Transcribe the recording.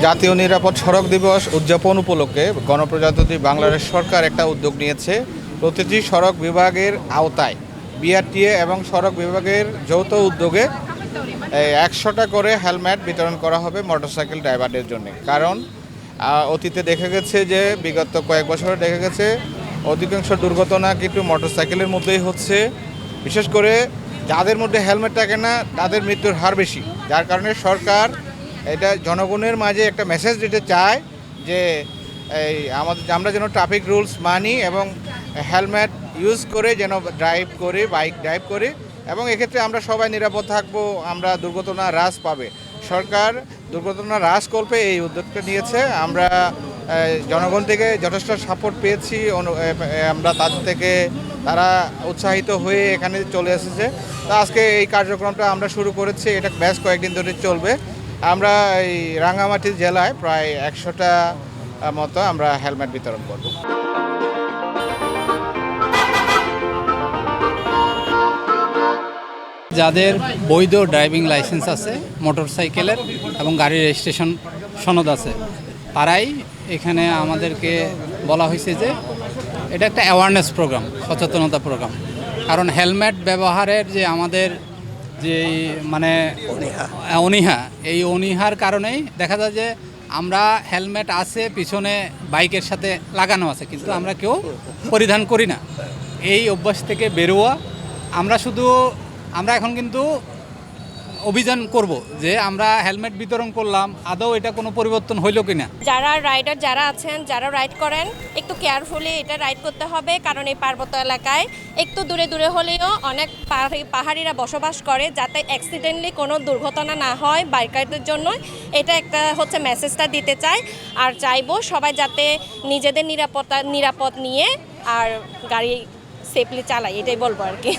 জাতীয় নিরাপদ সড়ক দিবস উদযাপন উপলক্ষে গণপ্রজাতন্ত্রী বাংলাদেশ সরকার একটা উদ্যোগ নিয়েছে। প্রতিটি সড়ক বিভাগের আওতায় বিআরটিএ এবং সড়ক বিভাগের যৌথ উদ্যোগে 100টা করে হেলমেট বিতরণ করা হবে মোটরসাইকেল ড্রাইভারদের জন্য। কারণ অতীতে দেখা গেছে যে বিগত কয়েক বছরে দেখা গেছে অধিকাংশ দুর্ঘটনা কিন্তু মোটরসাইকেলের মধ্যেই হচ্ছে। বিশেষ করে যাদের মধ্যে হেলমেট থাকে না তাদের মৃত্যুর হার বেশি, যার কারণে সরকার এটা জনগণের মাঝে একটা মেসেজ দিতে চায় যে আমরা যেন ট্রাফিক রুলস মানি এবং হেলমেট ইউজ করে যেন বাইক ড্রাইভ করি এবং এক্ষেত্রে আমরা সবাই নিরাপদ থাকবো, আমরা দুর্ঘটনা হ্রাস পাবে। সরকার দুর্ঘটনা হ্রাস করবে এই উদ্যোগটা নিয়েছে। আমরা জনগণ থেকে যথেষ্ট সাপোর্ট পেয়েছি, আমরা তাদের থেকে তারা উৎসাহিত হয়ে এখানে চলে এসেছে। তো আজকে এই কার্যক্রমটা আমরা শুরু করেছি, এটা বেশ কয়েকদিন ধরে চলবে। আমরা এই রাঙ্গামাটি জেলায় প্রায় 100টা মতো আমরা হেলমেট বিতরণ করব। যাদের বৈধ ড্রাইভিং লাইসেন্স আছে মোটরসাইকেলের এবং গাড়ির রেজিস্ট্রেশন সনদ আছে, তারাই এখানে আমাদেরকে বলা হয়েছে যে এটা একটা অ্যাওয়ারনেস প্রোগ্রাম, সচেতনতা প্রোগ্রাম। কারণ হেলমেট ব্যবহারের যে আমাদের যে মানে অনীহা, এই অনীহার কারণেই দেখা যায় যে আমরা হেলমেট আছে পিছনে বাইকের সাথে লাগানো আছে, কিন্তু আমরা কেউ পরিধান করি না। এই অভ্যাস থেকে বেরোয়া আমরা এখন কিন্তু অভিযান করব যে আমরা হেলমেট বিতরণ করলাম, আদৌ এটা কোনো পরিবর্তন হইল কিনা। যারা রাইডার আছেন, যারা রাইড করেন, একটু কেয়ারফুলি এটা রাইড করতে হবে। কারণ এই পার্বত্য এলাকায় একটু দূরে দূরে হলেও অনেক পাহাড়িরা বসবাস করে, যাতে অ্যাক্সিডেন্টলি কোনো দুর্ঘটনা না হয় বাইকারদের জন্য। এটা একটা হচ্ছে মেসেজটা দিতে চাই। আর চাইবো সবাই যাতে নিজেদের নিরাপদ নিয়ে আর গাড়ি সেফলি চালায়, এটাই বলবো আর কি।